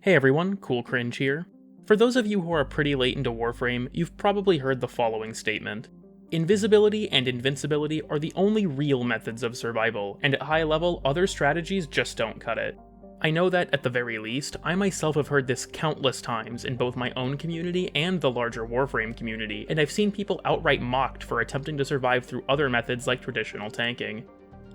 Hey everyone, Cool Cringe here. For those of you who are pretty late into Warframe, you've probably heard the following statement. Invisibility and Invincibility are the only real methods of survival, and at high level, other strategies just don't cut it. I know that, at the very least, I myself have heard this countless times in both my own community and the larger Warframe community, and I've seen people outright mocked for attempting to survive through other methods like traditional tanking.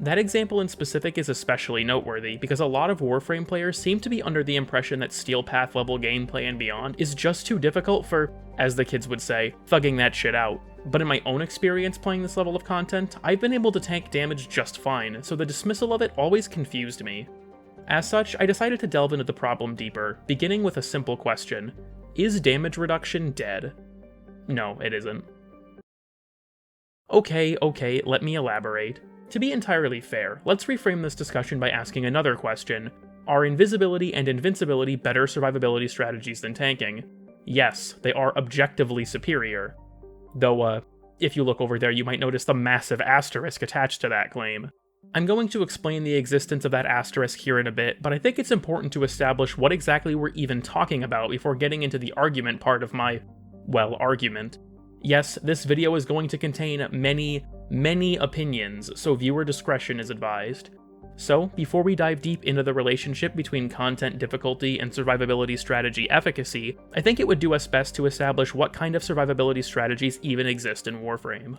That example in specific is especially noteworthy because a lot of Warframe players seem to be under the impression that Steel Path level gameplay and beyond is just too difficult for, as the kids would say, thugging that shit out. But in my own experience playing this level of content, I've been able to tank damage just fine, so the dismissal of it always confused me. As such, I decided to delve into the problem deeper, beginning with a simple question. Is damage reduction dead? No, it isn't. Okay, let me elaborate. To be entirely fair, let's reframe this discussion by asking another question. Are Invisibility and Invincibility better survivability strategies than tanking? Yes, they are objectively superior. Though, if you look over there, you might notice the massive asterisk attached to that claim. I'm going to explain the existence of that asterisk here in a bit, but I think it's important to establish what exactly we're even talking about before getting into the argument part of my, well, argument. Yes, this video is going to contain many opinions, so viewer discretion is advised. So, before we dive deep into the relationship between content difficulty and survivability strategy efficacy, I think it would do us best to establish what kind of survivability strategies even exist in Warframe.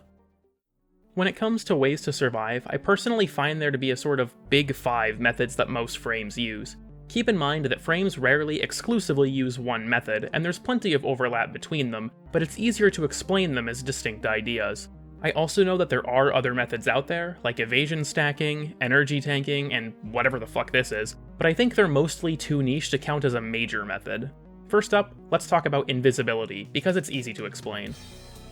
When it comes to ways to survive, I personally find there to be a sort of big five methods that most frames use. Keep in mind that frames rarely exclusively use one method, and there's plenty of overlap between them, but it's easier to explain them as distinct ideas. I also know that there are other methods out there, like evasion stacking, energy tanking, and whatever the fuck this is, but I think they're mostly too niche to count as a major method. First up, let's talk about invisibility, because it's easy to explain.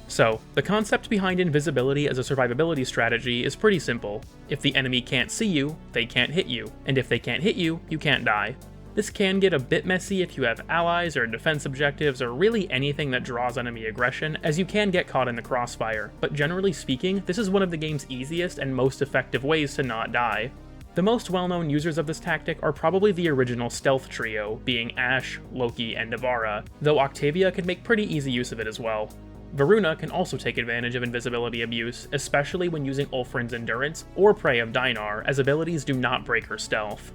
So, the concept behind invisibility as a survivability strategy is pretty simple. If the enemy can't see you, they can't hit you, and if they can't hit you, you can't die. This can get a bit messy if you have allies or defense objectives or really anything that draws enemy aggression, as you can get caught in the crossfire, but generally speaking, this is one of the game's easiest and most effective ways to not die. The most well-known users of this tactic are probably the original stealth trio, being Ashe, Loki, and Navara, though Octavia can make pretty easy use of it as well. Varuna can also take advantage of invisibility abuse, especially when using Ulfrin's Endurance or Prey of Dynar, as abilities do not break her stealth.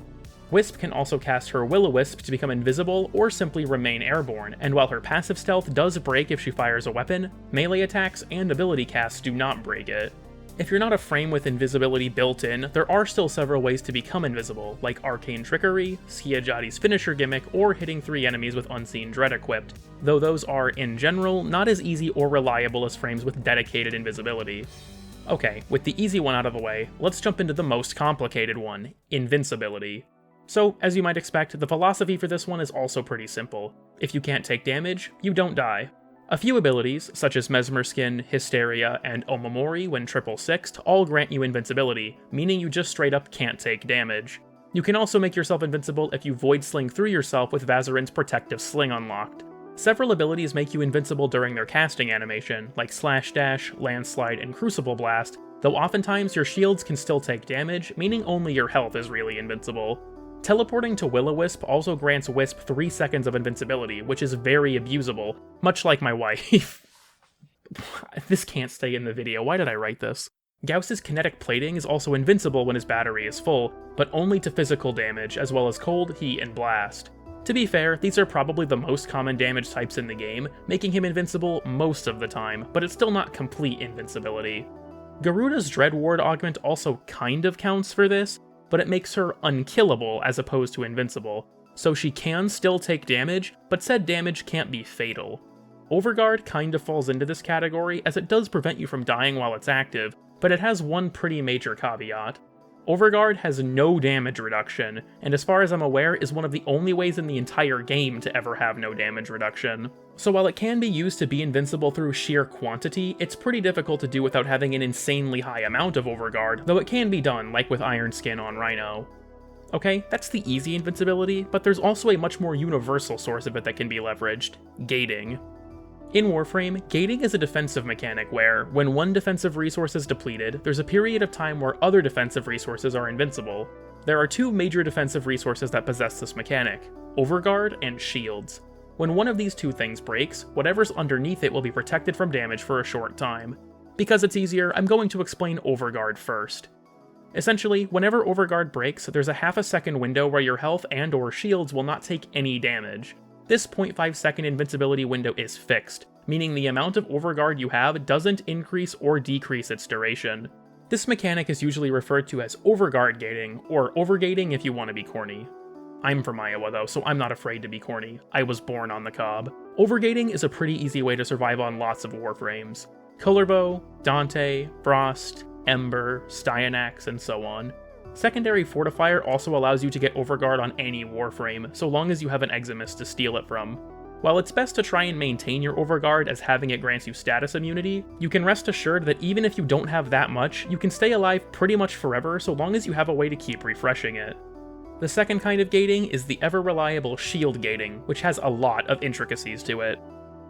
Wisp can also cast her Will-O-Wisp to become invisible or simply remain airborne, and while her passive stealth does break if she fires a weapon, melee attacks and ability casts do not break it. If you're not a frame with invisibility built in, there are still several ways to become invisible, like Arcane Trickery, Skiajadi's finisher gimmick, or hitting 3 enemies with Unseen Dread equipped, though those are, in general, not as easy or reliable as frames with dedicated invisibility. Okay, with the easy one out of the way, let's jump into the most complicated one, Invincibility. So, as you might expect, the philosophy for this one is also pretty simple. If you can't take damage, you don't die. A few abilities, such as Mesmer Skin, Hysteria, and Omamori when triple sixed, all grant you invincibility, meaning you just straight up can't take damage. You can also make yourself invincible if you Void Sling through yourself with Vazarin's Protective Sling unlocked. Several abilities make you invincible during their casting animation, like Slash Dash, Landslide, and Crucible Blast, though oftentimes your shields can still take damage, meaning only your health is really invincible. Teleporting to Will-O-Wisp also grants Wisp 3 seconds of invincibility, which is very abusable, much like my wife. This can't stay in the video, why did I write this? Gauss's kinetic plating is also invincible when his battery is full, but only to physical damage, as well as cold, heat, and blast. To be fair, these are probably the most common damage types in the game, making him invincible most of the time, but it's still not complete invincibility. Garuda's Dread Ward augment also kind of counts for this, but it makes her unkillable as opposed to invincible, so she can still take damage, but said damage can't be fatal. Overguard kind of falls into this category as it does prevent you from dying while it's active, but it has one pretty major caveat. Overguard has no damage reduction, and as far as I'm aware is one of the only ways in the entire game to ever have no damage reduction. So while it can be used to be invincible through sheer quantity, it's pretty difficult to do without having an insanely high amount of Overguard, though it can be done, like with Iron Skin on Rhino. Okay, that's the easy invincibility, but there's also a much more universal source of it that can be leveraged: gating. In Warframe, gating is a defensive mechanic where, when one defensive resource is depleted, there's a period of time where other defensive resources are invincible. there are two major defensive resources that possess this mechanic: Overguard and Shields. When one of these two things breaks, whatever's underneath it will be protected from damage for a short time. Because it's easier, I'm going to explain Overguard first. Essentially, whenever Overguard breaks, there's a half a second window where your health and or shields will not take any damage. This 0.5 second invincibility window is fixed, meaning the amount of Overguard you have doesn't increase or decrease its duration. This mechanic is usually referred to as Overguard gating, or overgating if you want to be corny. I'm from Iowa though, so I'm not afraid to be corny. I was born on the cob. Overgating is a pretty easy way to survive on lots of Warframes. Colorbow, Dante, Frost, Ember, Styanax, and so on. Secondary Fortifier also allows you to get Overguard on any Warframe, so long as you have an Eximus to steal it from. While it's best to try and maintain your Overguard as having it grants you status immunity, you can rest assured that even if you don't have that much, you can stay alive pretty much forever so long as you have a way to keep refreshing it. The second kind of gating is the ever-reliable shield gating, which has a lot of intricacies to it.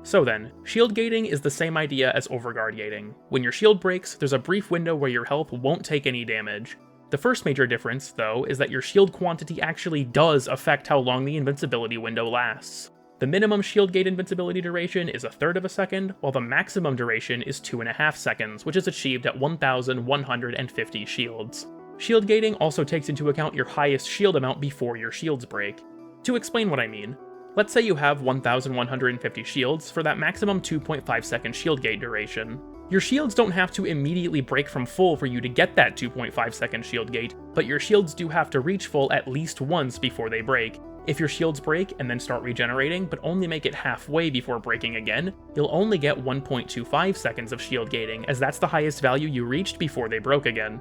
So then, shield gating is the same idea as Overguard gating. When your shield breaks, there's a brief window where your health won't take any damage. The first major difference, though, is that your shield quantity actually does affect how long the invincibility window lasts. The minimum shield gate invincibility duration is 1/3 of a second, while the maximum duration is 2.5 seconds, which is achieved at 1,150 shields. Shield gating also takes into account your highest shield amount before your shields break. To explain what I mean, let's say you have 1,150 shields for that maximum 2.5 second shield gate duration. Your shields don't have to immediately break from full for you to get that 2.5 second shield gate, but your shields do have to reach full at least once before they break. If your shields break and then start regenerating, but only make it halfway before breaking again, you'll only get 1.25 seconds of shield gating, as that's the highest value you reached before they broke again.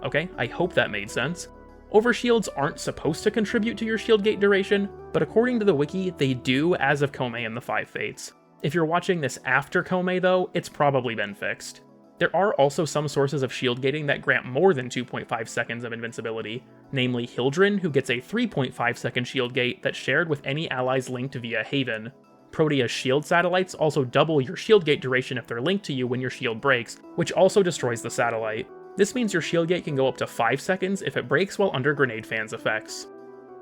Okay, I hope that made sense. Overshields aren't supposed to contribute to your shield gate duration, but according to the wiki, they do as of Kome and the 5 Fates. If you're watching this after Kome though, it's probably been fixed. There are also some sources of shield gating that grant more than 2.5 seconds of invincibility, namely Hildren, who gets a 3.5 second shield gate that's shared with any allies linked via Haven. Protea's shield satellites also double your shield gate duration if they're linked to you when your shield breaks, which also destroys the satellite. This means your shield gate can go up to 5 seconds if it breaks while under Grenade Fan's effects.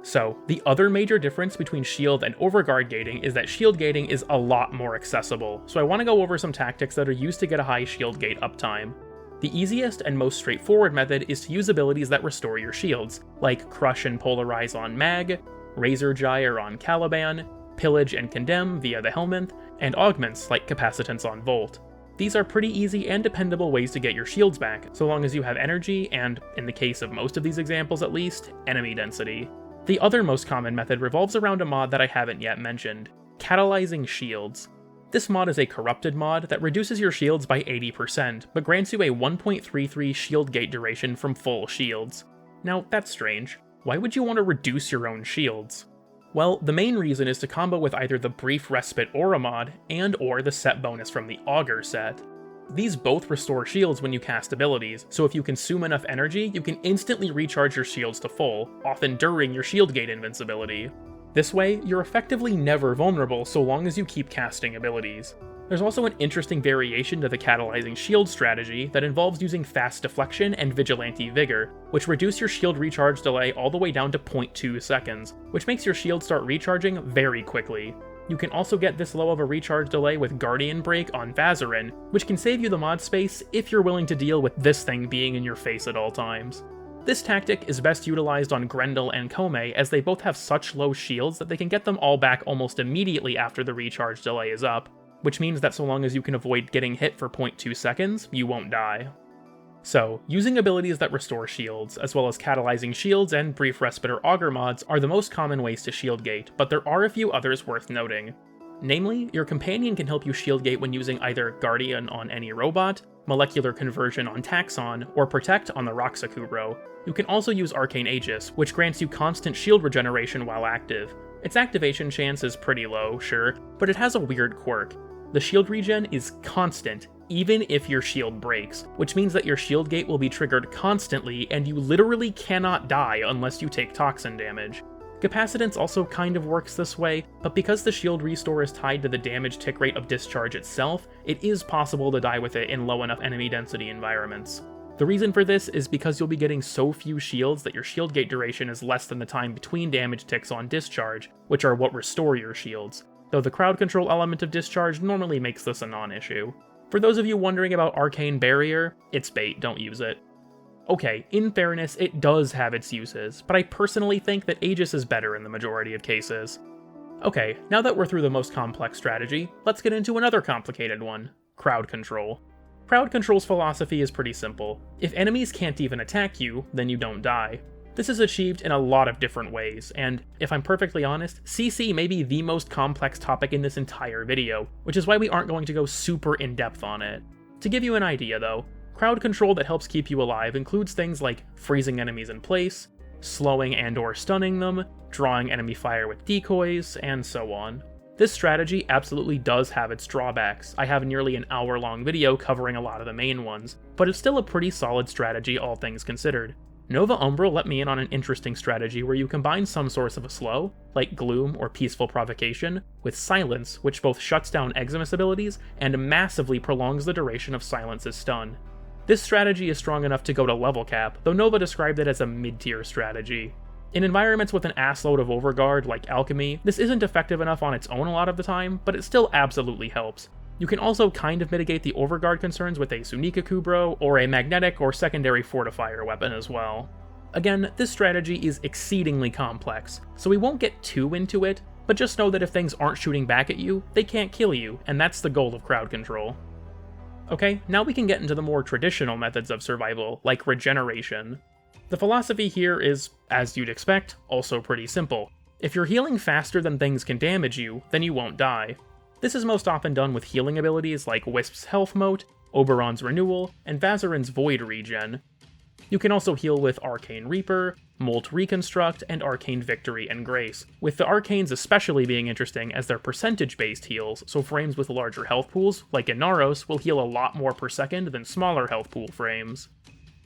So, the other major difference between shield and overguard gating is that shield gating is a lot more accessible, so I want to go over some tactics that are used to get a high shield gate uptime. The easiest and most straightforward method is to use abilities that restore your shields, like Crush and Polarize on Mag, Razor Gyre on Caliban, Pillage and Condemn via the Helminth, and augments like Capacitance on Volt. These are pretty easy and dependable ways to get your shields back, so long as you have energy and, in the case of most of these examples at least, enemy density. The other most common method revolves around a mod that I haven't yet mentioned, Catalyzing Shields. This mod is a corrupted mod that reduces your shields by 80%, but grants you a 1.33 shield gate duration from full shields. Now, that's strange. Why would you want to reduce your own shields? Well, the main reason is to combo with either the Brief Respite Aura mod and or the set bonus from the Augur set. These both restore shields when you cast abilities, so if you consume enough energy, you can instantly recharge your shields to full, often during your shield gate invincibility. This way, you're effectively never vulnerable so long as you keep casting abilities. There's also an interesting variation to the Catalyzing Shield strategy that involves using Fast Deflection and Vigilante Vigor, which reduce your shield recharge delay all the way down to 0.2 seconds, which makes your shield start recharging very quickly. You can also get this low of a recharge delay with Guardian Break on Vazarin, which can save you the mod space if you're willing to deal with this thing being in your face at all times. This tactic is best utilized on Grendel and Kome, as they both have such low shields that they can get them all back almost immediately after the recharge delay is up, which means that so long as you can avoid getting hit for 0.2 seconds, you won't die. So, using abilities that restore shields, as well as Catalyzing Shields and Brief Respite or Augur mods are the most common ways to shield gate, but there are a few others worth noting. Namely, your companion can help you shield gate when using either Guardian on any robot, Molecular Conversion on Taxon, or Protect on the Roxakubro. You can also use Arcane Aegis, which grants you constant shield regeneration while active. Its activation chance is pretty low, sure, but it has a weird quirk. The shield regen is constant, even if your shield breaks, which means that your shield gate will be triggered constantly and you literally cannot die unless you take toxin damage. Capacitance also kind of works this way, but because the shield restore is tied to the damage tick rate of discharge itself, it is possible to die with it in low enough enemy density environments. The reason for this is because you'll be getting so few shields that your shield gate duration is less than the time between damage ticks on discharge, which are what restore your shields, though the crowd control element of discharge normally makes this a non-issue. For those of you wondering about Arcane Barrier, it's bait, don't use it. Okay, in fairness, it does have its uses, but I personally think that Aegis is better in the majority of cases. Okay, now that we're through the most complex strategy, let's get into another complicated one, crowd control. Crowd control's philosophy is pretty simple. If enemies can't even attack you, then you don't die. This is achieved in a lot of different ways, and if I'm perfectly honest, CC may be the most complex topic in this entire video, which is why we aren't going to go super in-depth on it. To give you an idea though, crowd control that helps keep you alive includes things like freezing enemies in place, slowing and/or stunning them, drawing enemy fire with decoys, and so on. This strategy absolutely does have its drawbacks. I have nearly an hour-long video covering a lot of the main ones, but it's still a pretty solid strategy all things considered. Nova Umbral let me in on an interesting strategy where you combine some source of a slow, like Gloom or Peaceful Provocation, with Silence, which both shuts down Eximus abilities and massively prolongs the duration of Silence's stun. This strategy is strong enough to go to level cap, though Nova described it as a mid-tier strategy. In environments with an assload of overguard like Alchemy, this isn't effective enough on its own a lot of the time, but it still absolutely helps. You can also kind of mitigate the overguard concerns with a Sunika Kubro or a magnetic or secondary fortifier weapon as well. Again, this strategy is exceedingly complex, so we won't get too into it, but just know that if things aren't shooting back at you, they can't kill you, and that's the goal of crowd control. Okay, now we can get into the more traditional methods of survival, like regeneration. The philosophy here is, as you'd expect, also pretty simple. If you're healing faster than things can damage you, then you won't die. This is most often done with healing abilities like Wisp's Health Mote, Oberon's Renewal, and Vazarin's Void Regen. You can also heal with Arcane Reaper, Molt Reconstruct, and Arcane Victory and Grace, with the Arcanes especially being interesting as they're percentage-based heals, so frames with larger health pools, like Inaros, will heal a lot more per second than smaller health pool frames.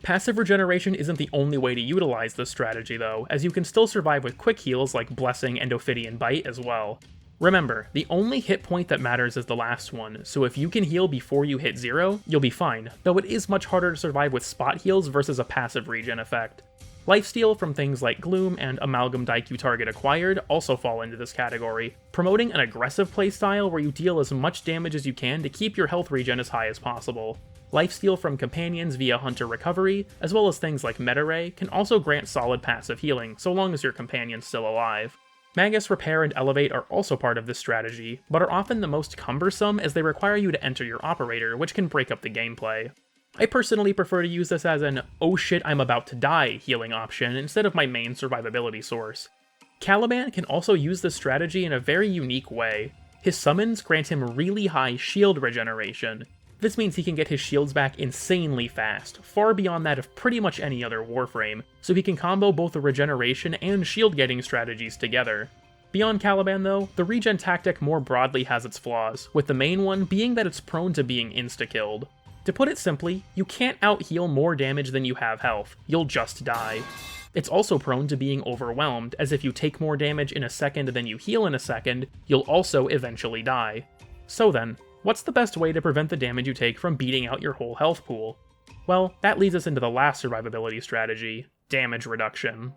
Passive regeneration isn't the only way to utilize this strategy though, as you can still survive with quick heals like Blessing and Ophidian Bite as well. Remember, the only hit point that matters is the last one, so if you can heal before you hit 0, you'll be fine, though it is much harder to survive with spot heals versus a passive regen effect. Lifesteal from things like Gloom and Amalgam Daiku Target Acquired also fall into this category, promoting an aggressive playstyle where you deal as much damage as you can to keep your health regen as high as possible. Lifesteal from companions via Hunter Recovery, as well as things like Meta Ray, can also grant solid passive healing, so long as your companion's still alive. Magus Repair and Elevate are also part of this strategy, but are often the most cumbersome as they require you to enter your operator, which can break up the gameplay. I personally prefer to use this as an "oh shit I'm about to die" healing option instead of my main survivability source. Caliban can also use this strategy in a very unique way. His summons grant him really high shield regeneration. This means he can get his shields back insanely fast, far beyond that of pretty much any other Warframe, so he can combo both the regeneration and shield getting strategies together. Beyond Caliban though, the regen tactic more broadly has its flaws, with the main one being that it's prone to being insta-killed. To put it simply, you can't out-heal more damage than you have health, you'll just die. It's also prone to being overwhelmed, as if you take more damage in a second than you heal in a second, you'll also eventually die. So then, what's the best way to prevent the damage you take from beating out your whole health pool? Well, that leads us into the last survivability strategy, damage reduction.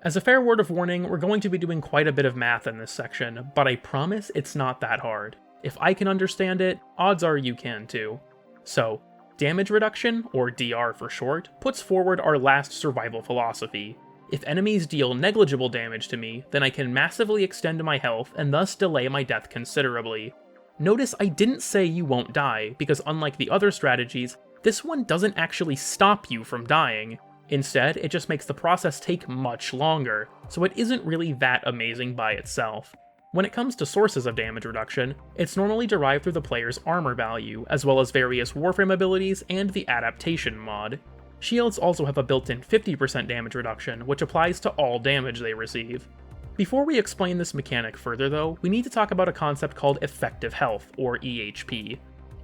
As a fair word of warning, we're going to be doing quite a bit of math in this section, but I promise it's not that hard. If I can understand it, odds are you can too. So, damage reduction, or DR for short, puts forward our last survival philosophy. If enemies deal negligible damage to me, then I can massively extend my health and thus delay my death considerably. Notice I didn't say you won't die, because unlike the other strategies, this one doesn't actually stop you from dying. Instead, it just makes the process take much longer, so it isn't really that amazing by itself. When it comes to sources of damage reduction, it's normally derived through the player's armor value, as well as various Warframe abilities and the Adaptation mod. Shields also have a built-in 50% damage reduction, which applies to all damage they receive. Before we explain this mechanic further though, we need to talk about a concept called effective health, or EHP.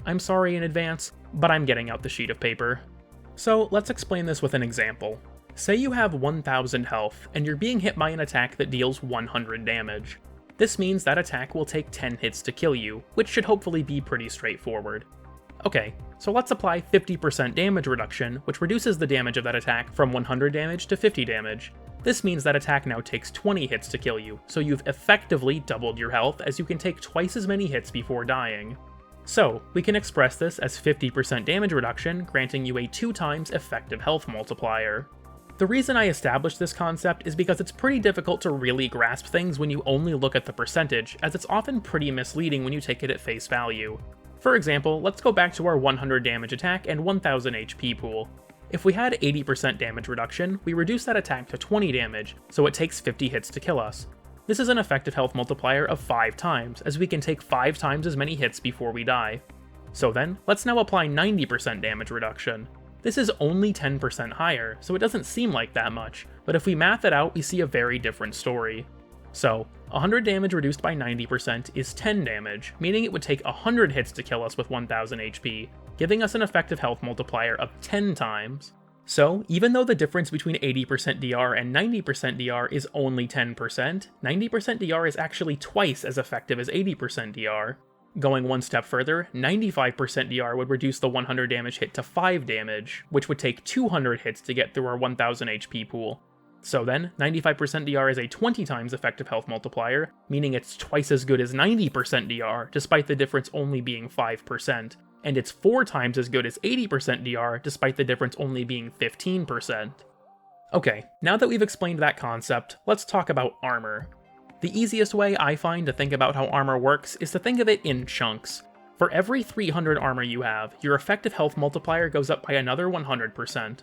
I'm sorry in advance, but I'm getting out the sheet of paper. So let's explain this with an example. Say you have 1000 health, and you're being hit by an attack that deals 100 damage. This means that attack will take 10 hits to kill you, which should hopefully be pretty straightforward. Okay, so let's apply 50% damage reduction, which reduces the damage of that attack from 100 damage to 50 damage. This means that attack now takes 20 hits to kill you, so you've effectively doubled your health as you can take twice as many hits before dying. So, we can express this as 50% damage reduction, granting you a 2 times effective health multiplier. The reason I established this concept is because it's pretty difficult to really grasp things when you only look at the percentage, as it's often pretty misleading when you take it at face value. For example, let's go back to our 100 damage attack and 1000 HP pool. If we had 80% damage reduction, we reduce that attack to 20 damage, so it takes 50 hits to kill us. This is an effective health multiplier of 5 times, as we can take 5 times as many hits before we die. So then, let's now apply 90% damage reduction. This is only 10% higher, so it doesn't seem like that much, but if we math it out, we see a very different story. So, 100 damage reduced by 90% is 10 damage, meaning it would take 100 hits to kill us with 1000 HP, giving us an effective health multiplier of 10 times. So, even though the difference between 80% DR and 90% DR is only 10%, 90% DR is actually twice as effective as 80% DR. Going one step further, 95% DR would reduce the 100 damage hit to 5 damage, which would take 200 hits to get through our 1000 HP pool. So then, 95% DR is a 20 times effective health multiplier, meaning it's twice as good as 90% DR, despite the difference only being 5. And it's 4 times as good as 80% DR, despite the difference only being 15%. Okay, now that we've explained that concept, let's talk about armor. The easiest way I find to think about how armor works is to think of it in chunks. For every 300 armor you have, your effective health multiplier goes up by another 100%.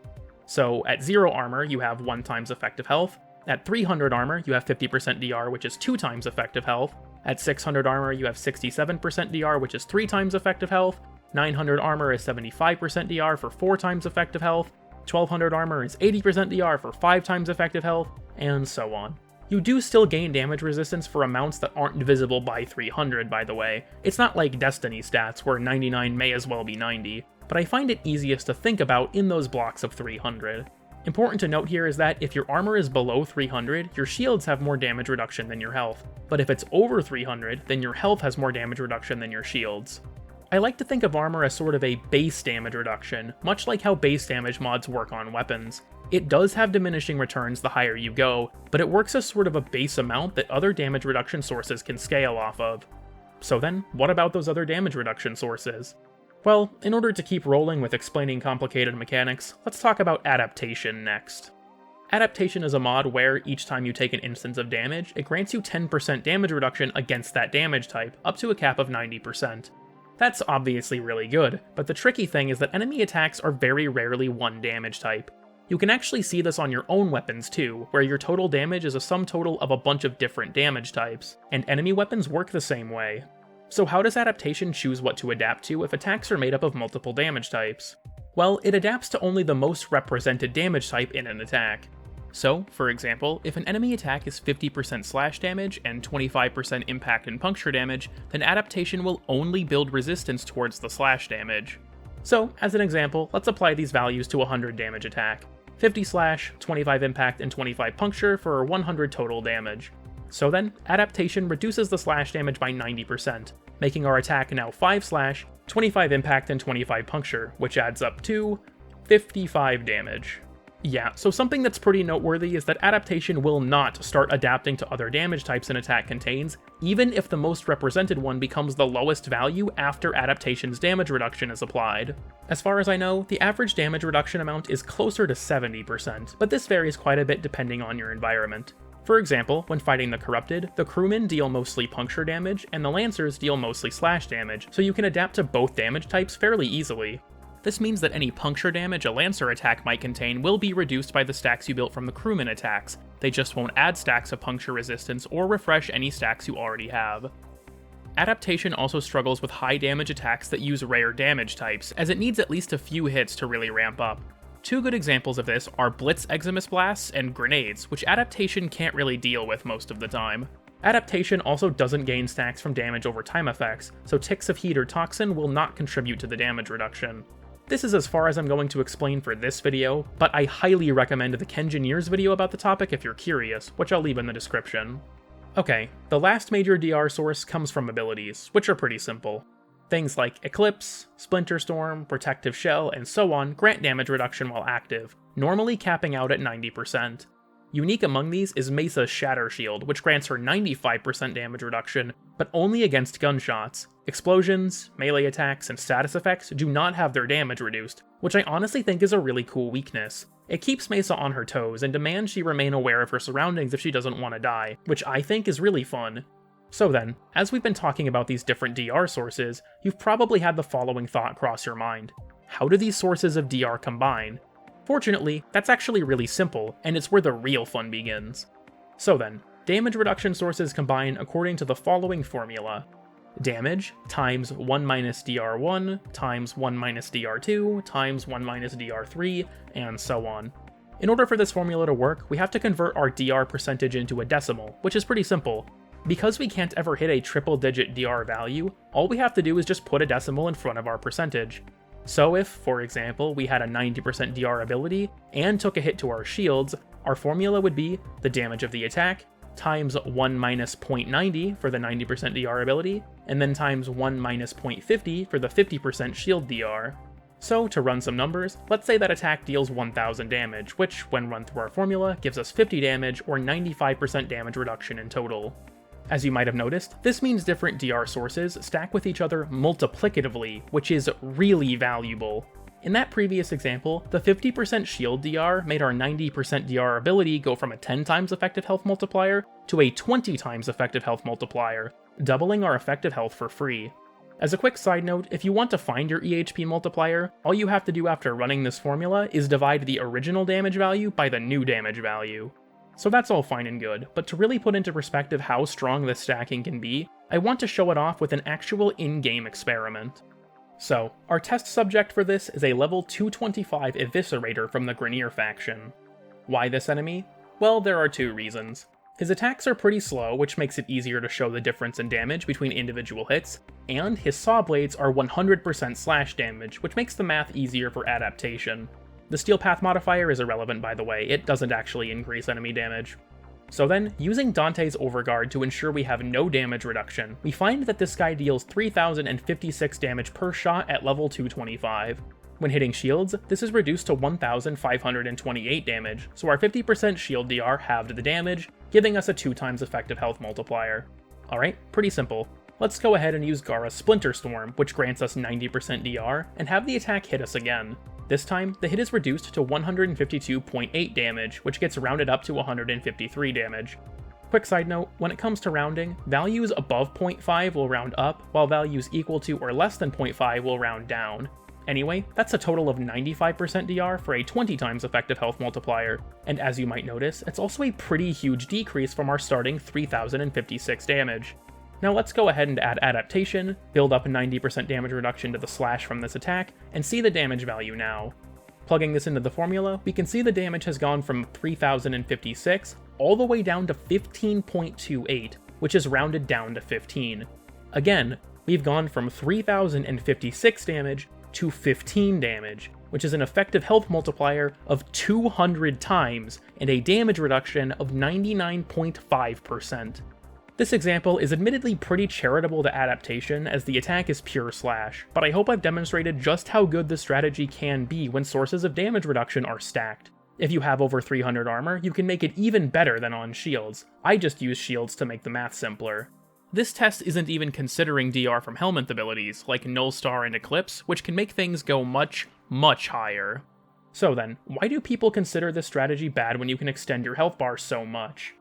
So at 0 armor, you have 1 times effective health. At 300 armor, you have 50% DR, which is 2 times effective health. At 600 armor, you have 67% DR, which is 3 times effective health. 900 armor is 75% DR for 4 times effective health. 1200 armor is 80% DR for 5 times effective health, and so on. You do still gain damage resistance for amounts that aren't divisible by 300, by the way. It's not like Destiny stats, where 99 may as well be 90, but I find it easiest to think about in those blocks of 300. Important to note here is that if your armor is below 300, your shields have more damage reduction than your health, but if it's over 300, then your health has more damage reduction than your shields. I like to think of armor as sort of a base damage reduction, much like how base damage mods work on weapons. It does have diminishing returns the higher you go, but it works as sort of a base amount that other damage reduction sources can scale off of. So then, what about those other damage reduction sources? Well, in order to keep rolling with explaining complicated mechanics, let's talk about Adaptation next. Adaptation is a mod where, each time you take an instance of damage, it grants you 10% damage reduction against that damage type, up to a cap of 90%. That's obviously really good, but the tricky thing is that enemy attacks are very rarely one damage type. You can actually see this on your own weapons too, where your total damage is a sum total of a bunch of different damage types, and enemy weapons work the same way. So how does Adaptation choose what to adapt to if attacks are made up of multiple damage types? Well, it adapts to only the most represented damage type in an attack. So, for example, if an enemy attack is 50% slash damage and 25% impact and puncture damage, then Adaptation will only build resistance towards the slash damage. So, as an example, let's apply these values to a 100 damage attack. 50 slash, 25 impact, and 25 puncture for 100 total damage. So then, Adaptation reduces the slash damage by 90%, making our attack now 5 slash, 25 impact, and 25 puncture, which adds up to 55 damage. Yeah, so something that's pretty noteworthy is that Adaptation will not start adapting to other damage types an attack contains, even if the most represented one becomes the lowest value after Adaptation's damage reduction is applied. As far as I know, the average damage reduction amount is closer to 70%, but this varies quite a bit depending on your environment. For example, when fighting the Corrupted, the crewmen deal mostly puncture damage, and the Lancers deal mostly slash damage, so you can adapt to both damage types fairly easily. This means that any puncture damage a Lancer attack might contain will be reduced by the stacks you built from the crewman attacks. They just won't add stacks of puncture resistance or refresh any stacks you already have. Adaptation also struggles with high damage attacks that use rare damage types, as it needs at least a few hits to really ramp up. Two good examples of this are Blitz Eximus Blasts and Grenades, which Adaptation can't really deal with most of the time. Adaptation also doesn't gain stacks from damage over time effects, so ticks of heat or toxin will not contribute to the damage reduction. This is as far as I'm going to explain for this video, but I highly recommend the Kengineers video about the topic if you're curious, which I'll leave in the description. Okay, the last major DR source comes from abilities, which are pretty simple. Things like Eclipse, Splinter Storm, Protective Shell, and so on grant damage reduction while active, normally capping out at 90%. Unique among these is Mesa's Shatter Shield, which grants her 95% damage reduction, but only against gunshots. Explosions, melee attacks, and status effects do not have their damage reduced, which I honestly think is a really cool weakness. It keeps Mesa on her toes and demands she remain aware of her surroundings if she doesn't want to die, which I think is really fun. So then, as we've been talking about these different DR sources, you've probably had the following thought cross your mind. How do these sources of DR combine? Fortunately, that's actually really simple, and it's where the real fun begins. So then, damage reduction sources combine according to the following formula. Damage times 1 minus DR1 times 1 minus DR2 times 1 minus DR3, and so on. In order for this formula to work, we have to convert our DR percentage into a decimal, which is pretty simple. Because we can't ever hit a triple-digit DR value, all we have to do is just put a decimal in front of our percentage. So if, for example, we had a 90% DR ability and took a hit to our shields, our formula would be the damage of the attack times 1 minus 0.90 for the 90% DR ability, and then times 1 minus 0.50 for the 50% shield DR. So, to run some numbers, let's say that attack deals 1000 damage, which, when run through our formula, gives us 50 damage or 95% damage reduction in total. As you might have noticed, this means different DR sources stack with each other multiplicatively, which is really valuable. In that previous example, the 50% shield DR made our 90% DR ability go from a 10 times effective health multiplier to a 20 times effective health multiplier, doubling our effective health for free. As a quick side note, if you want to find your EHP multiplier, all you have to do after running this formula is divide the original damage value by the new damage value. So that's all fine and good, but to really put into perspective how strong this stacking can be, I want to show it off with an actual in-game experiment. So, our test subject for this is a level 225 Eviscerator from the Grineer faction. Why this enemy? Well, there are two reasons. His attacks are pretty slow, which makes it easier to show the difference in damage between individual hits, and his saw blades are 100% slash damage, which makes the math easier for adaptation. The Steel Path modifier is irrelevant, by the way, it doesn't actually increase enemy damage. So then, using Dante's Overguard to ensure we have no damage reduction, we find that this guy deals 3056 damage per shot at level 225. When hitting shields, this is reduced to 1528 damage, so our 50% shield DR halved the damage, giving us a 2 times effective health multiplier. Alright, pretty simple. Let's go ahead and use Gara's Splinter Storm, which grants us 90% DR, and have the attack hit us again. This time, the hit is reduced to 152.8 damage, which gets rounded up to 153 damage. Quick side note, when it comes to rounding, values above 0.5 will round up, while values equal to or less than 0.5 will round down. Anyway, that's a total of 95% DR for a 20 times effective health multiplier, and as you might notice, it's also a pretty huge decrease from our starting 3056 damage. Now let's go ahead and add Adaptation, build up a 90% damage reduction to the slash from this attack, and see the damage value now. Plugging this into the formula, we can see the damage has gone from 3056 all the way down to 15.28, which is rounded down to 15. Again, we've gone from 3056 damage to 15 damage, which is an effective health multiplier of 200 times and a damage reduction of 99.5%. This example is admittedly pretty charitable to Adaptation as the attack is pure slash, but I hope I've demonstrated just how good this strategy can be when sources of damage reduction are stacked. If you have over 300 armor, you can make it even better than on shields. I just use shields to make the math simpler. This test isn't even considering DR from Helminth abilities, like Null Star and Eclipse, which can make things go much, much higher. So then, why do people consider this strategy bad when you can extend your health bar so much?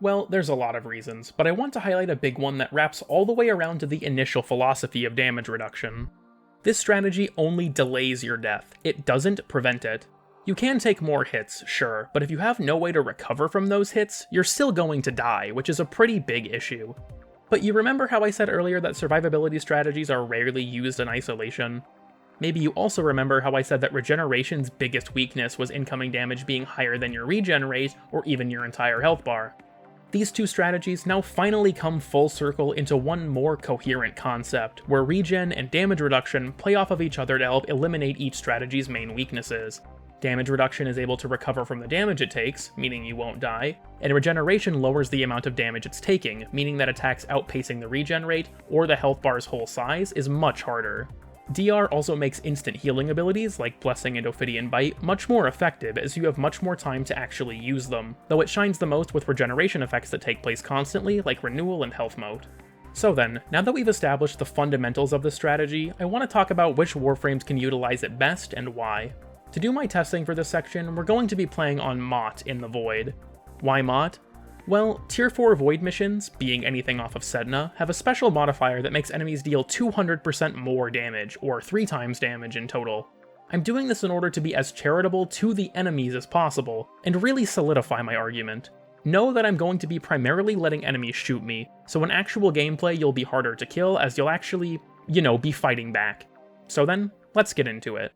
Well, there's a lot of reasons, but I want to highlight a big one that wraps all the way around to the initial philosophy of damage reduction. This strategy only delays your death, it doesn't prevent it. You can take more hits, sure, but if you have no way to recover from those hits, you're still going to die, which is a pretty big issue. But you remember how I said earlier that survivability strategies are rarely used in isolation? Maybe you also remember how I said that Regeneration's biggest weakness was incoming damage being higher than your regen rate, or even your entire health bar. These two strategies now finally come full circle into one more coherent concept, where regen and damage reduction play off of each other to help eliminate each strategy's main weaknesses. Damage reduction is able to recover from the damage it takes, meaning you won't die, and regeneration lowers the amount of damage it's taking, meaning that attacks outpacing the regen rate, or the health bar's whole size, is much harder. DR also makes instant healing abilities like Blessing and Ophidian Bite much more effective as you have much more time to actually use them, though it shines the most with regeneration effects that take place constantly like Renewal and Health Mote. So then, now that we've established the fundamentals of this strategy, I want to talk about which Warframes can utilize it best and why. To do my testing for this section, we're going to be playing on Mott in the Void. Why Mott? Well, Tier 4 Void missions, being anything off of Sedna, have a special modifier that makes enemies deal 200% more damage, or 3 times damage in total. I'm doing this in order to be as charitable to the enemies as possible, and really solidify my argument. Know that I'm going to be primarily letting enemies shoot me, so in actual gameplay you'll be harder to kill as you'll actually, be fighting back. So then, let's get into it.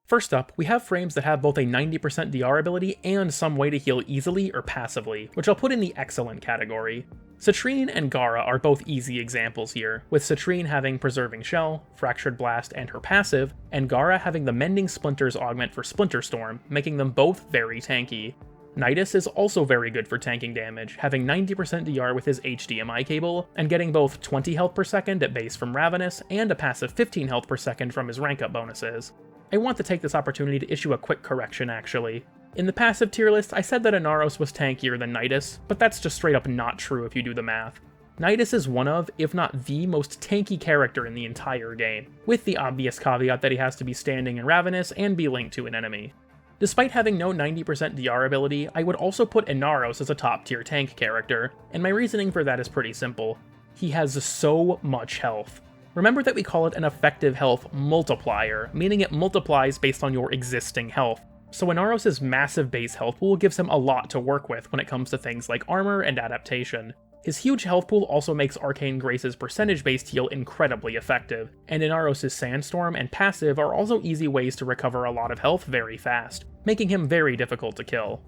First up, we have frames that have both a 90% DR ability and some way to heal easily or passively, which I'll put in the excellent category. Citrine and Gara are both easy examples here, with Citrine having Preserving Shell, Fractured Blast, and her passive, and Gara having the Mending Splinters augment for Splinter Storm, making them both very tanky. Nidus is also very good for tanking damage, having 90% DR with his HDMI cable, and getting both 20 health per second at base from Ravenous, and a passive 15 health per second from his rank up bonuses. I want to take this opportunity to issue a quick correction actually. In the passive tier list, I said that Inaros was tankier than Nidus, but that's just straight up not true if you do the math. Nidus is one of, if not the most tanky character in the entire game, with the obvious caveat that he has to be standing in Ravenous and be linked to an enemy. Despite having no 90% DR ability, I would also put Inaros as a top tier tank character, and my reasoning for that is pretty simple. He has so much health. Remember that we call it an effective health multiplier, meaning it multiplies based on your existing health. So Inaros' massive base health pool gives him a lot to work with when it comes to things like armor and adaptation. His huge health pool also makes Arcane Grace's percentage-based heal incredibly effective, and Inaros' Sandstorm and passive are also easy ways to recover a lot of health very fast, making him very difficult to kill.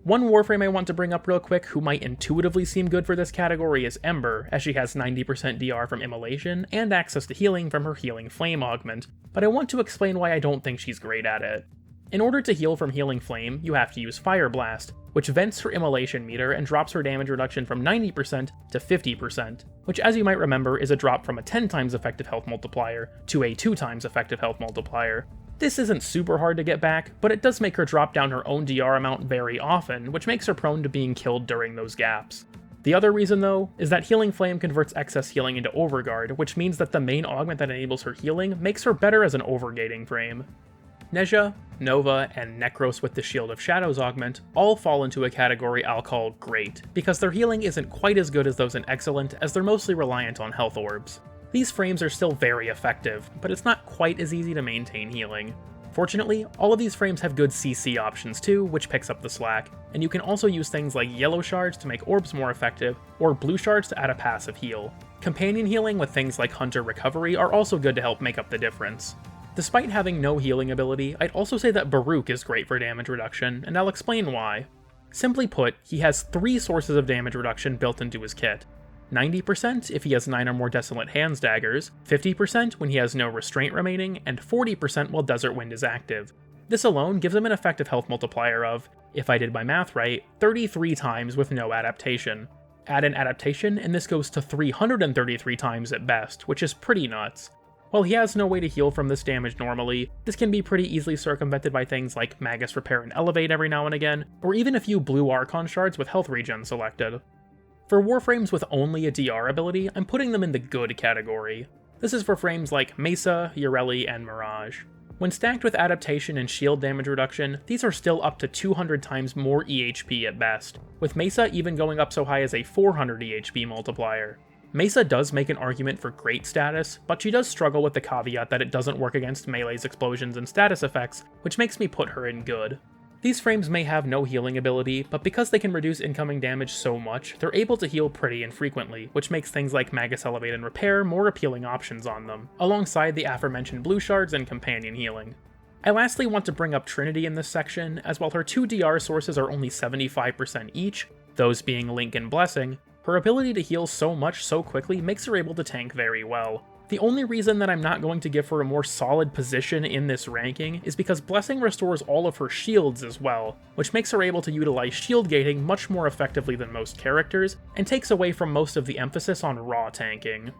One Warframe I want to bring up real quick who might intuitively seem good for this category is Ember, as she has 90% DR from Immolation and access to healing from her Healing Flame augment, but I want to explain why I don't think she's great at it. In order to heal from Healing Flame, you have to use Fire Blast, which vents her Immolation meter and drops her damage reduction from 90% to 50%, which as you might remember is a drop from a 10 times effective health multiplier to a 2 times effective health multiplier. This isn't super hard to get back, but it does make her drop down her own DR amount very often, which makes her prone to being killed during those gaps. The other reason though, is that Healing Flame converts excess healing into Overguard, which means that the main augment that enables her healing makes her better as an overgating frame. Neja, Nova, and Necros with the Shield of Shadows augment all fall into a category I'll call Great, because their healing isn't quite as good as those in Excellent as they're mostly reliant on health orbs. These frames are still very effective, but it's not quite as easy to maintain healing. Fortunately, all of these frames have good CC options too, which picks up the slack, and you can also use things like yellow shards to make orbs more effective, or blue shards to add a passive heal. Companion healing with things like Hunter Recovery are also good to help make up the difference. Despite having no healing ability, I'd also say that Baruch is great for damage reduction, and I'll explain why. Simply put, he has 3 sources of damage reduction built into his kit. 90% if he has 9 or more Desolate Hands daggers, 50% when he has no restraint remaining, and 40% while Desert Wind is active. This alone gives him an effective health multiplier of, if I did my math right, 33 times with no adaptation. Add an adaptation and this goes to 333 times at best, which is pretty nuts. While he has no way to heal from this damage normally, this can be pretty easily circumvented by things like Magus Repair and Elevate every now and again, or even a few blue Archon shards with health regen selected. For Warframes with only a DR ability, I'm putting them in the good category. This is for frames like Mesa, Ureli, and Mirage. When stacked with adaptation and shield damage reduction, these are still up to 200 times more EHP at best, with Mesa even going up so high as a 400 EHP multiplier. Mesa does make an argument for great status, but she does struggle with the caveat that it doesn't work against melee's explosions and status effects, which makes me put her in good. These frames may have no healing ability, but because they can reduce incoming damage so much, they're able to heal pretty infrequently, which makes things like Magus Elevate and Repair more appealing options on them, alongside the aforementioned blue shards and companion healing. I lastly want to bring up Trinity in this section, as while her 2 DR sources are only 75% each, those being Link and Blessing, her ability to heal so much so quickly makes her able to tank very well. The only reason that I'm not going to give her a more solid position in this ranking is because Blessing restores all of her shields as well, which makes her able to utilize shield gating much more effectively than most characters, and takes away from most of the emphasis on raw tanking.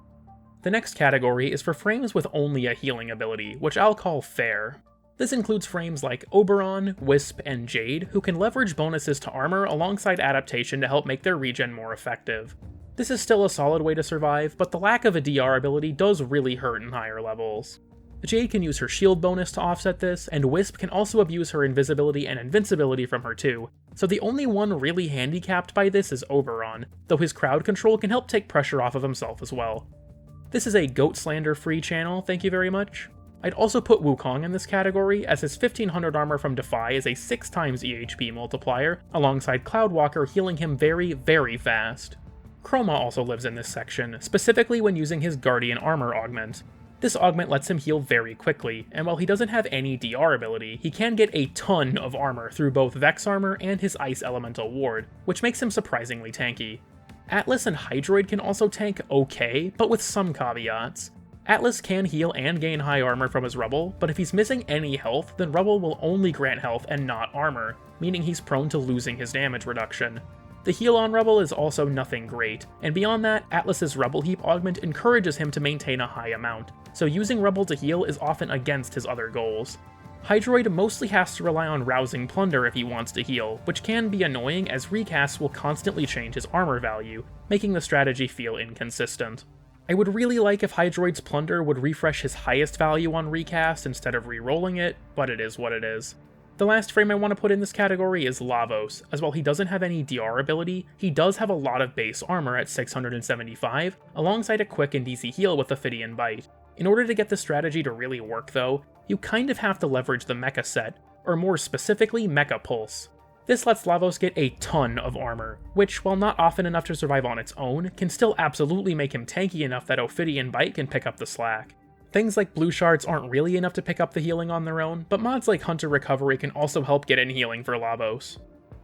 The next category is for frames with only a healing ability, which I'll call fair. This includes frames like Oberon, Wisp, and Jade, who can leverage bonuses to armor alongside adaptation to help make their regen more effective. This is still a solid way to survive, but the lack of a DR ability does really hurt in higher levels. Jade can use her shield bonus to offset this, and Wisp can also abuse her invisibility and invincibility from her too, so the only one really handicapped by this is Oberon, though his crowd control can help take pressure off of himself as well. This is a goat slander free channel, thank you very much. I'd also put Wukong in this category, as his 1500 armor from Defy is a 6 times EHP multiplier, alongside Cloudwalker healing him very, very fast. Chroma also lives in this section, specifically when using his Guardian Armor augment. This augment lets him heal very quickly, and while he doesn't have any DR ability, he can get a ton of armor through both Vex armor and his Ice Elemental ward, which makes him surprisingly tanky. Atlas and Hydroid can also tank okay, but with some caveats. Atlas can heal and gain high armor from his Rubble, but if he's missing any health, then Rubble will only grant health and not armor, meaning he's prone to losing his damage reduction. The heal on Rubble is also nothing great, and beyond that, Atlas's Rubble Heap augment encourages him to maintain a high amount, so using Rubble to heal is often against his other goals. Hydroid mostly has to rely on Rousing Plunder if he wants to heal, which can be annoying as recasts will constantly change his armor value, making the strategy feel inconsistent. I would really like if Hydroid's Plunder would refresh his highest value on recast instead of re-rolling it, but it is what it is. The last frame I want to put in this category is Lavos, as while he doesn't have any DR ability, he does have a lot of base armor at 675, alongside a quick and easy heal with Ophidian Bite. In order to get this strategy to really work though, you kind of have to leverage the Mecha set, or more specifically Mecha Pulse. This lets Lavos get a ton of armor, which, while not often enough to survive on its own, can still absolutely make him tanky enough that Ophidian Bite can pick up the slack. Things like blue shards aren't really enough to pick up the healing on their own, but mods like Hunter Recovery can also help get in healing for Lavos.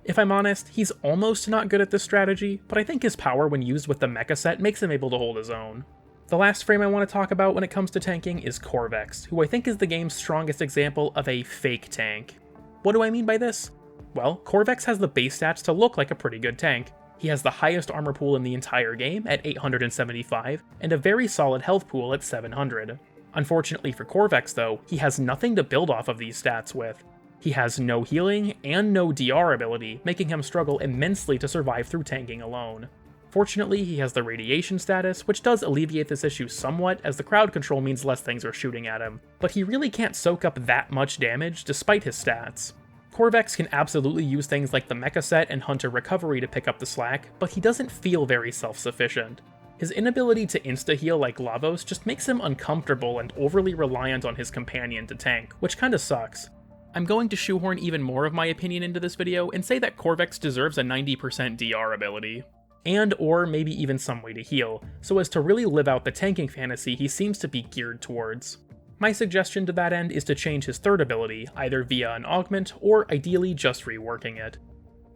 If I'm honest, he's almost not good at this strategy, but I think his power when used with the Mecha set makes him able to hold his own. The last frame I want to talk about when it comes to tanking is Corvex, who I think is the game's strongest example of a fake tank. What do I mean by this? Well, Corvex has the base stats to look like a pretty good tank. He has the highest armor pool in the entire game at 875, and a very solid health pool at 700. Unfortunately for Corvex though, he has nothing to build off of these stats with. He has no healing and no DR ability, making him struggle immensely to survive through tanking alone. Fortunately, he has the radiation status, which does alleviate this issue somewhat as the crowd control means less things are shooting at him, but he really can't soak up that much damage despite his stats. Corvex can absolutely use things like the Mecha set and Hunter Recovery to pick up the slack, but he doesn't feel very self-sufficient. His inability to insta-heal like Lavos just makes him uncomfortable and overly reliant on his companion to tank, which kinda sucks. I'm going to shoehorn even more of my opinion into this video and say that Corvex deserves a 90% DR ability. And or maybe even some way to heal, so as to really live out the tanking fantasy he seems to be geared towards. My suggestion to that end is to change his third ability, either via an augment, or ideally just reworking it.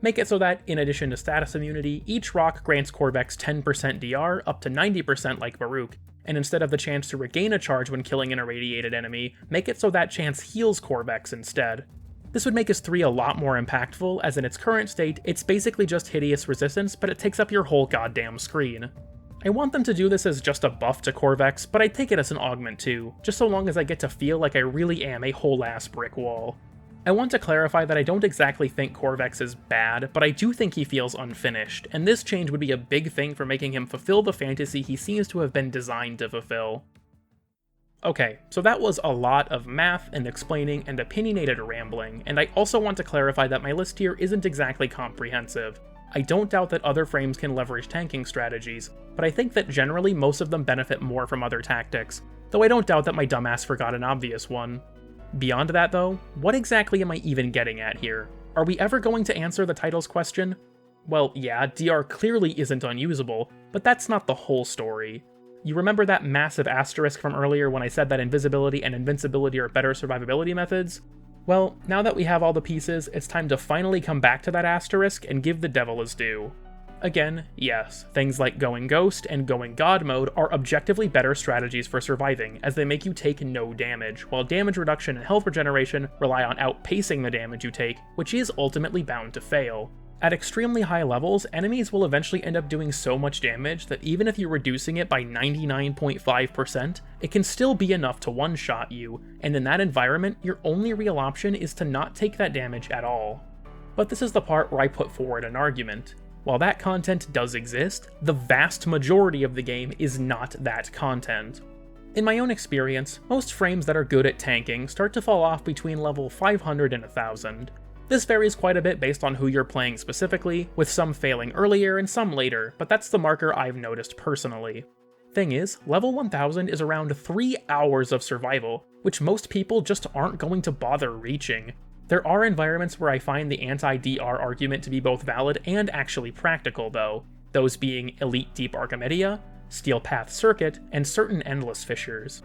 Make it so that, in addition to status immunity, each rock grants Corvex 10% DR up to 90% like Baruch, and instead of the chance to regain a charge when killing an irradiated enemy, make it so that chance heals Corvex instead. This would make his 3 a lot more impactful, as in its current state, it's basically just hideous resistance, but it takes up your whole goddamn screen. I want them to do this as just a buff to Corvex, but I'd take it as an augment too, just so long as I get to feel like I really am a whole-ass brick wall. I want to clarify that I don't exactly think Corvex is bad, but I do think he feels unfinished, and this change would be a big thing for making him fulfill the fantasy he seems to have been designed to fulfill. Okay, so that was a lot of math and explaining and opinionated rambling, and I also want to clarify that my list here isn't exactly comprehensive. I don't doubt that other frames can leverage tanking strategies, but I think that generally most of them benefit more from other tactics, though I don't doubt that my dumbass forgot an obvious one. Beyond that though, what exactly am I even getting at here? Are we ever going to answer the title's question? Well, yeah, DR clearly isn't unusable, but that's not the whole story. You remember that massive asterisk from earlier when I said that Invisibility and Invincibility are better survivability methods? Well, now that we have all the pieces, it's time to finally come back to that asterisk and give the devil his due. Again, yes, things like going Ghost and going God mode are objectively better strategies for surviving, as they make you take no damage, while damage reduction and health regeneration rely on outpacing the damage you take, which is ultimately bound to fail. At extremely high levels, enemies will eventually end up doing so much damage that even if you're reducing it by 99.5%, it can still be enough to one-shot you, and in that environment, your only real option is to not take that damage at all. But this is the part where I put forward an argument. While that content does exist, the vast majority of the game is not that content. In my own experience, most frames that are good at tanking start to fall off between level 500 and 1000. This varies quite a bit based on who you're playing specifically, with some failing earlier and some later, but that's the marker I've noticed personally. Thing is, level 1000 is around 3 hours of survival, which most people just aren't going to bother reaching. There are environments where I find the anti-DR argument to be both valid and actually practical though, those being Elite Deep Archimedia, Steel Path Circuit, and certain Endless Fissures.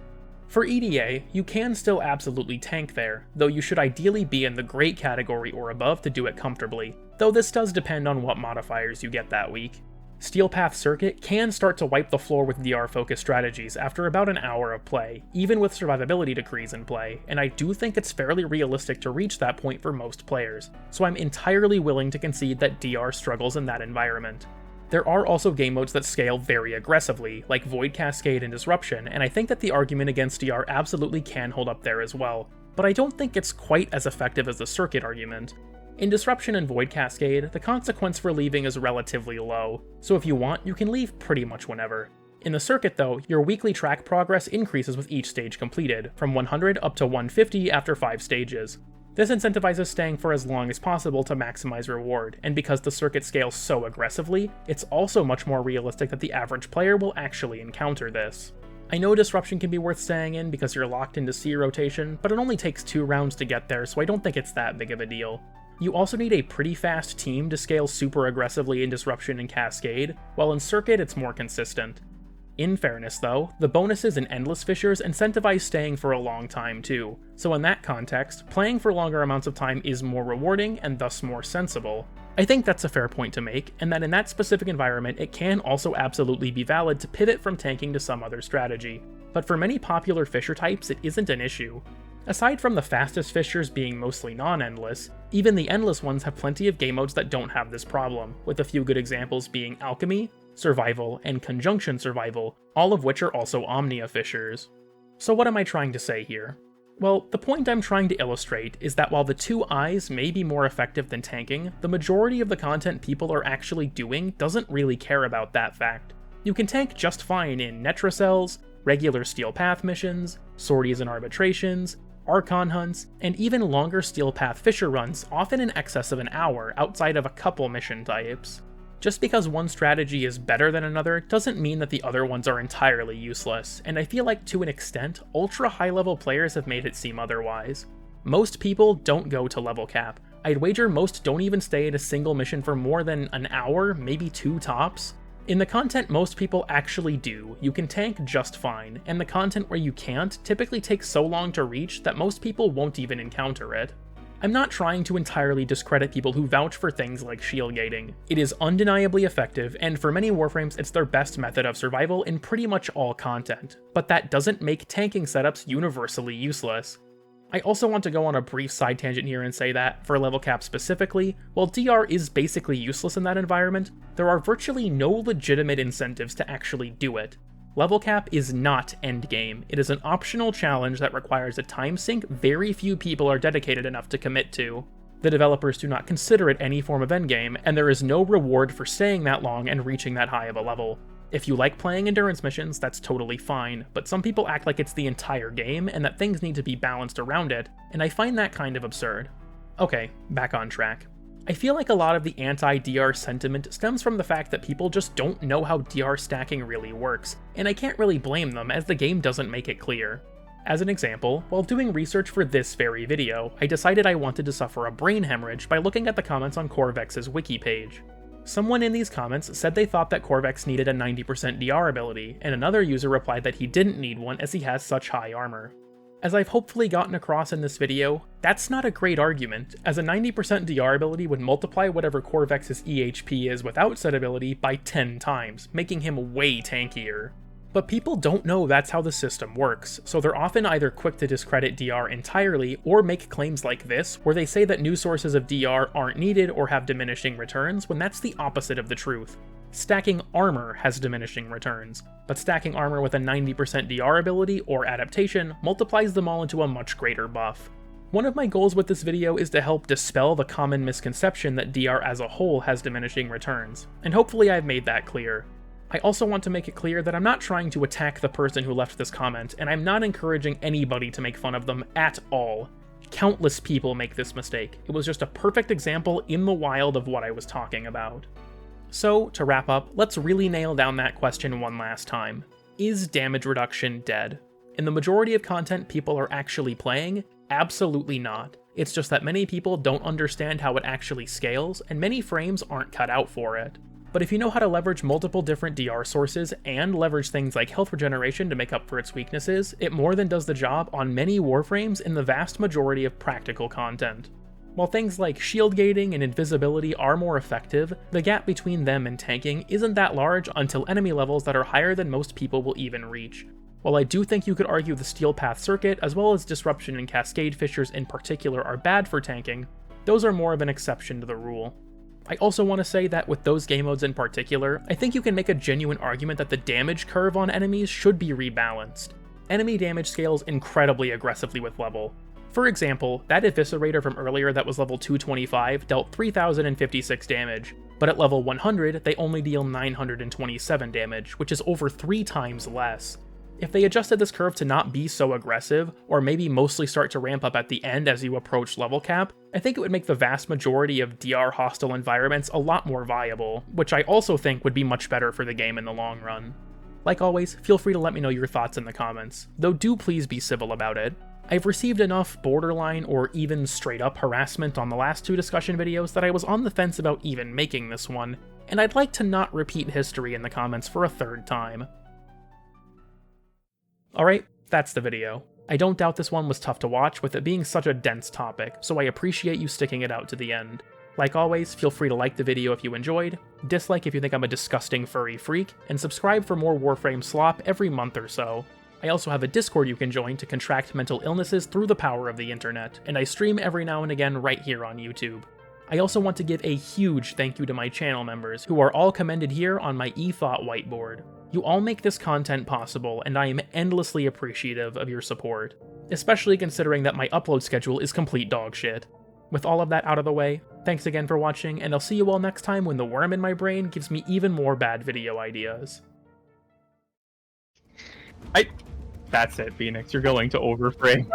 For EDA, you can still absolutely tank there, though you should ideally be in the Great category or above to do it comfortably, though this does depend on what modifiers you get that week. Steel Path Circuit can start to wipe the floor with DR-focused strategies after about an hour of play, even with survivability decrees in play, and I do think it's fairly realistic to reach that point for most players, so I'm entirely willing to concede that DR struggles in that environment. There are also game modes that scale very aggressively, like Void Cascade and Disruption, and I think that the argument against DR absolutely can hold up there as well, but I don't think it's quite as effective as the Circuit argument. In Disruption and Void Cascade, the consequence for leaving is relatively low, so if you want, you can leave pretty much whenever. In the Circuit though, your weekly track progress increases with each stage completed, from 100 up to 150 after 5 stages. This incentivizes staying for as long as possible to maximize reward, and because the Circuit scales so aggressively, it's also much more realistic that the average player will actually encounter this. I know Disruption can be worth staying in because you're locked into C rotation, but it only takes 2 rounds to get there, so I don't think it's that big of a deal. You also need a pretty fast team to scale super aggressively in Disruption and Cascade, while in Circuit it's more consistent. In fairness though, the bonuses in Endless Fissures incentivize staying for a long time too, so in that context, playing for longer amounts of time is more rewarding and thus more sensible. I think that's a fair point to make, and that in that specific environment it can also absolutely be valid to pivot from tanking to some other strategy, but for many popular fissure types it isn't an issue. Aside from the fastest fissures being mostly non-endless, even the endless ones have plenty of game modes that don't have this problem, with a few good examples being Alchemy, Survival, and Conjunction Survival, all of which are also Omnia fissures. So what am I trying to say here? Well, the point I'm trying to illustrate is that while the 2 eyes may be more effective than tanking, the majority of the content people are actually doing doesn't really care about that fact. You can tank just fine in Netra cells, regular Steel Path missions, sorties and arbitrations, Archon hunts, and even longer Steel Path Fissure runs, often in excess of an hour outside of a couple mission types. Just because one strategy is better than another doesn't mean that the other ones are entirely useless, and I feel like to an extent, ultra high level players have made it seem otherwise. Most people don't go to level cap. I'd wager most don't even stay at a single mission for more than an hour, maybe 2 tops. In the content most people actually do, you can tank just fine, and the content where you can't typically takes so long to reach that most people won't even encounter it. I'm not trying to entirely discredit people who vouch for things like shield gating. It is undeniably effective, and for many Warframes it's their best method of survival in pretty much all content, but that doesn't make tanking setups universally useless. I also want to go on a brief side tangent here and say that, for level cap specifically, while DR is basically useless in that environment, there are virtually no legitimate incentives to actually do it. Level cap is not endgame, it is an optional challenge that requires a time sink very few people are dedicated enough to commit to. The developers do not consider it any form of endgame, and there is no reward for staying that long and reaching that high of a level. If you like playing endurance missions, that's totally fine, but some people act like it's the entire game and that things need to be balanced around it, and I find that kind of absurd. Okay, back on track. I feel like a lot of the anti-DR sentiment stems from the fact that people just don't know how DR stacking really works, and I can't really blame them as the game doesn't make it clear. As an example, while doing research for this very video, I decided I wanted to suffer a brain hemorrhage by looking at the comments on Corvex's wiki page. Someone in these comments said they thought that Corvex needed a 90% DR ability, and another user replied that he didn't need one as he has such high armor. As I've hopefully gotten across in this video, that's not a great argument, as a 90% DR ability would multiply whatever Corvex's EHP is without said ability by 10 times, making him way tankier. But people don't know that's how the system works, so they're often either quick to discredit DR entirely or make claims like this, where they say that new sources of DR aren't needed or have diminishing returns, when that's the opposite of the truth. Stacking armor has diminishing returns, but stacking armor with a 90% DR ability or adaptation multiplies them all into a much greater buff. One of my goals with this video is to help dispel the common misconception that DR as a whole has diminishing returns, and hopefully I've made that clear. I also want to make it clear that I'm not trying to attack the person who left this comment, and I'm not encouraging anybody to make fun of them at all. Countless people make this mistake. It was just a perfect example in the wild of what I was talking about. So, to wrap up, let's really nail down that question one last time. Is damage reduction dead? In the majority of content people are actually playing, absolutely not. It's just that many people don't understand how it actually scales, and many frames aren't cut out for it. But if you know how to leverage multiple different DR sources and leverage things like health regeneration to make up for its weaknesses, it more than does the job on many Warframes in the vast majority of practical content. While things like shield gating and invisibility are more effective, the gap between them and tanking isn't that large until enemy levels that are higher than most people will even reach. While I do think you could argue the Steel Path circuit, as well as Disruption and Cascade Fissures in particular, are bad for tanking, those are more of an exception to the rule. I also want to say that with those game modes in particular, I think you can make a genuine argument that the damage curve on enemies should be rebalanced. Enemy damage scales incredibly aggressively with level. For example, that Eviscerator from earlier that was level 225 dealt 3056 damage, but at level 100 they only deal 927 damage, which is over 3 times less. If they adjusted this curve to not be so aggressive, or maybe mostly start to ramp up at the end as you approach level cap, I think it would make the vast majority of DR hostile environments a lot more viable, which I also think would be much better for the game in the long run. Like always, feel free to let me know your thoughts in the comments, though do please be civil about it. I've received enough borderline or even straight up harassment on the last 2 discussion videos that I was on the fence about even making this one, and I'd like to not repeat history in the comments for a 3rd time. Alright, that's the video. I don't doubt this one was tough to watch with it being such a dense topic, so I appreciate you sticking it out to the end. Like always, feel free to like the video if you enjoyed, dislike if you think I'm a disgusting furry freak, and subscribe for more Warframe slop every month or so. I also have a Discord you can join to contract mental illnesses through the power of the internet, and I stream every now and again right here on YouTube. I also want to give a huge thank you to my channel members, who are all commended here on my eThought whiteboard. You all make this content possible, and I am endlessly appreciative of your support, especially considering that my upload schedule is complete dog shit. With all of that out of the way, thanks again for watching, and I'll see you all next time when the worm in my brain gives me even more bad video ideas. That's it, Phoenix. You're going to Overframe.